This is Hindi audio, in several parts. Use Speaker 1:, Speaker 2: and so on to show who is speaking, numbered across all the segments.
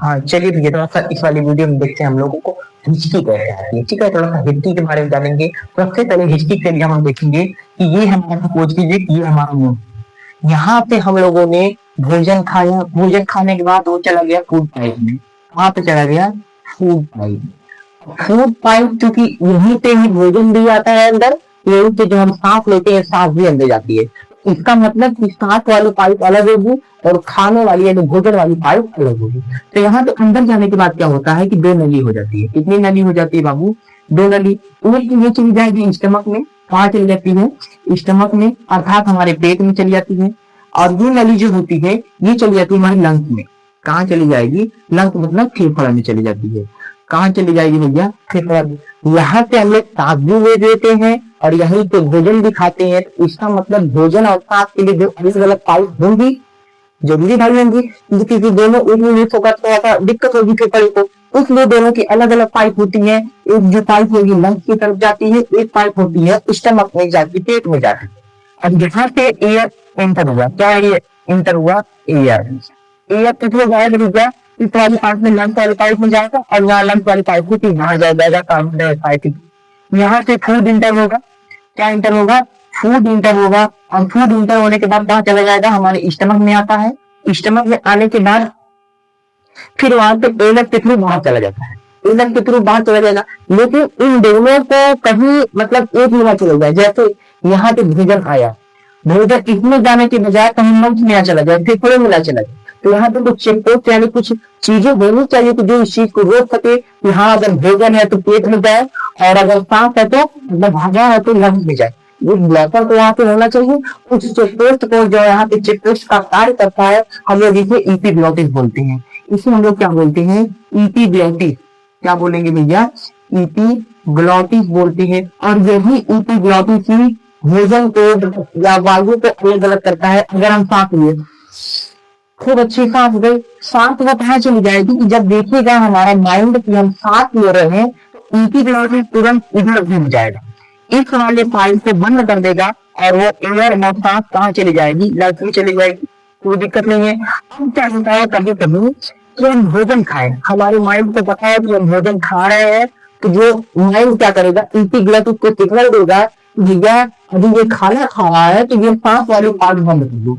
Speaker 1: हाँ चलिए भैया, थोड़ा सा इस वाली वीडियो में देखते हैं हम लोगों को हिचकी कैसे आती है। ठीक है, थोड़ा सा हिचकी के बारे में जानेंगे। सबसे पहले हिचकी के लिए हम देखेंगे कि ये हमारा, सपोज कीजिए कि ये हमारा मुंह, यहाँ पे हम लोगों ने भोजन खाया, भोजन खाने के बाद वो चला गया फूड पाइप में। वहां पे चला गया फूड पाइप। फूड पाइप क्योंकि यहीं पे ही भोजन भी आता है अंदर, यहीं पे जो हम सांस लेते हैं सांस भी अंदर जाती है। इसका मतलब कि सांस वाली पाइप अलग होगी और खाने वाली यानी भोजन वाली पाइप अलग होगी। तो यहाँ पे अंदर जाने के बाद क्या होता है कि दो नली हो जाती है। कितनी नली हो जाती है बाबू? दो नली। एक ये चली जाएगी स्टमक में। कहाँ चली जाती है? स्टमक में, अर्थात हमारे पेट में चली जाती है। और ये नली जो होती है ये चली जाती है हमारे लंग्स में। कहाँ चली जाएगी? लंग्स मतलब फेफड़ा में चली जाती है। कहाँ चली जाएगी भैया? फेफड़ा में। यहाँ से हम लोग सांस भी ले लेते हैं और यहीं पे भोजन भी खाते हैं। तो इसका मतलब भोजन और सांस के लिए जो अलग अलग पाइप होंगी, जरूरी भाई होंगी, क्योंकि दोनों एक यूनिट होगा तो थोड़ा सा दिक्कत होगी फेफड़े को। इसलिए दोनों की अलग अलग पाइप होती है। एक जो पाइप होगी लंग्स की तरफ जाती है, एक पाइप होती है स्टमक में जाती है, पेट में जाती है। अब यहाँ से एयर एंटर हुआ। क्या ये एंटर हुआ? एयर। एयर कितने जाएगा भैया? इस वाली पाइप में, लंग्स वाली पाइप में जाएगा और वहाँ लंग्स वाली पाइप को वहां जाएगा कार्बन डाइऑक्साइड। यहाँ से फूड इंटर होगा। क्या इंटर होगा? फूड इंटर होगा। और फूड इंटर होने के बाद कहाँ चला जाएगा? हमारे स्टमक में आता है। स्टमक में आने के बाद फिर वहां पे एनक के थ्रू बाहर चला जाता है। एनक के थ्रू बाहर चला जाएगा। लेकिन इन दोनों को कहीं मतलब एक मिला चला जाए। जैसे यहाँ पे भोजन आया, भोजन इसमें जाने के बजाय कहीं मंच में चला जाए, फेफड़े में चला जाए। तो यहाँ पे कुछ चेक पोस्ट यानी कुछ चीजें होनी चाहिए कि जो इस चीज को रोक सके कि हाँ अगर भोजन है तो पेट में जाए और अगर सांस है तो मतलब भागा है तो लंग्स में जाए। ये ब्लॉकर तो यहाँ पे होना चाहिए। उस चेक पोस्ट को जो यहाँ पे चेक पोस्ट का कार्य करता है, हम लोग इसे ईपीग्लॉटिस बोलते हैं। इसे हम लोग क्या बोलते हैं? ईपीग्लॉटिस। क्या बोलेंगे भैया? ईपीग्लॉटिस बोलते हैं। और यही ईपीग्लॉटिस ही भोजन को या वायु को अलग अलग करता है। अगर हम सांस लिए, खूब अच्छी सांस गई, सांस वो कहाँ चली जाएगी कि जब देखिएगा हमारा माइंड की हम सांस ले रहे हैं तो ईपीग्लॉटिस तुरंत इधर घूम जाएगा, इस वाले पाइप को बंद कर देगा और वो एयर में सांस कहाँ चली जाएगी? लंग्स में चली जाएगी। कोई दिक्कत नहीं है। अब क्या होता है कभी कभी कि हम भोजन खाएं, हमारे माइंड को पता है कि हम भोजन खा रहे हैं, तो जो माइंड क्या करेगा? ईपीग्लॉटिस को सिग्नल देगा भैया अभी ये खाना खा रहा है तो ये सांस वाले पार्ट बंद कर दो।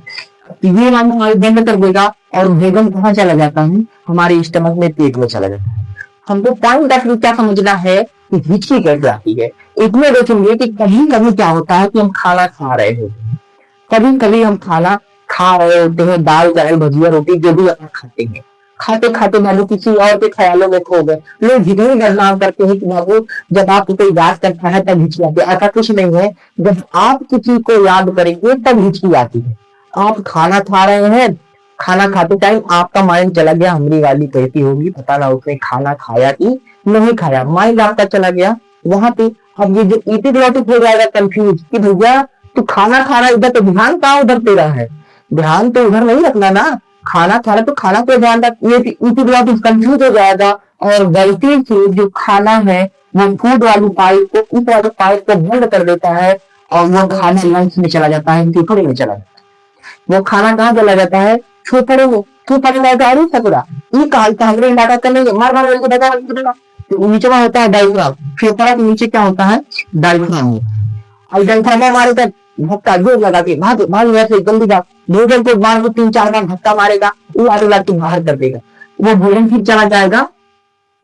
Speaker 1: ये हमारे बंद कर देगा और भोजन कहाँ चला जाता है? हमारे स्टमक में, पेट में चला जाता है। हमको पॉइंट ऑफ व्यू क्या समझना है कि हिचकी कैसे आती है। इसमें देखेंगे कि कभी कभी क्या होता है कि हम खाना खा रहे होते हैं, कभी कभी हम खाना खा रहे होते हैं, दाल चावल भजिया रोटी जो भी हम खाते हैं, खाते खाते मानो किसी और के ख्यालों में खो गए। लोग इतनी बदनाम करते हैं कि बाबू जब आपको कोई याद करता है तब हिचकी आती है। ऐसा कुछ नहीं है, जब आप किसी को याद करेंगे तब हिचकी आती है। आप खाना खा रहे हैं, खाना खाते टाइम आपका माइंड चला गया हमारी वाली कैसी होगी, पता ना उसने खाना खाया कि नहीं खाया, माइंड आपका चला गया वहां पे। अब ये जो ईपीग्लॉटिस हो जाएगा कंफ्यूज कि भैया तू खाना खा रहा है, इधर तो ध्यान कहाँ उधर तेरा है, ध्यान तो उधर नहीं रखना ना, खाना खा रहा तो खाना पे ध्यान रख। ये ईपीग्लॉटिस कंफ्यूज हो जाएगा और गलती से जो खाना है वो फूड वाली पाइप को, इस वाले पाइप को बंद कर देता है और वो खाना लंग्स में चला जाता है, फेफड़े में चला जाता है। वो खाना कहाँ चला जाता है? फेफड़े में। फेफड़े में गाड़ी सकरा ये कालता हमरे डाटा करने मार मार को डाटा तो नीचे में होता है डायफ्राम। फेफड़ा के नीचे क्या होता है? डायफ्राम। और डायफ्राम हमारे तक धक्का जोर लगा के भाग भाग वैसे जल्दी जा, भोजन को मार को 3-4 बार धक्का मारेगा, वो आगे ला के बाहर कर देगा, वो भोजन फिर चला जाएगा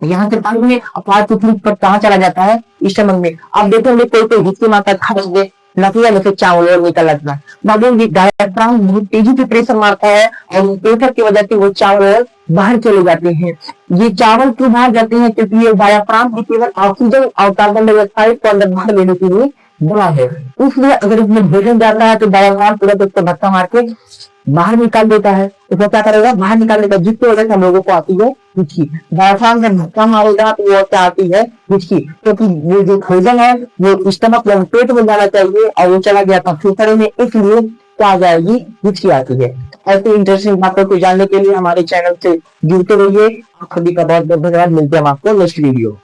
Speaker 1: यहाँ से पानी में। अपार पर कहाँ चला जाता है? स्टमक में। अब देखेंगे कोई कोई हिस्से माता खा दे नकलिया में से चावल और निकल आता है। बाबू ये डायफ्राम बहुत तेजी से प्रेशर मारता है और प्रेशर की वजह से वो चावल बाहर चले जाते हैं। ये चावल क्यों बाहर जाते हैं? क्योंकि ये डायफ्राम भी केवल ऑक्सीजन और कार्बन डाइऑक्साइड को अंदर बाहर लेने के लिए बना है। इसलिए अगर इसमें भोजन जाता है तो डायफ्राम तुरंत उसको धक्का मार के बाहर निकाल देता है। तो क्या करेगा? बाहर निकालने का, जिसकी वजह से हम लोगों को आती है हिचकी। डायफ्राम से धक्का मारेगा तो वो क्या आती है? हिचकी। क्योंकि वो जो भोजन है वो स्टमक में, पेट में जाना चाहिए और वो चला गया था फेफड़े में, इसलिए क्या आ जाएगी? हिचकी आती है। ऐसे इंटरेस्टिंग बातों को जानने के लिए हमारे चैनल से जुड़ते रहिए। आप सभी का बहुत बहुत धन्यवाद। मिलते हैं हम आपको नेक्स्ट वीडियो।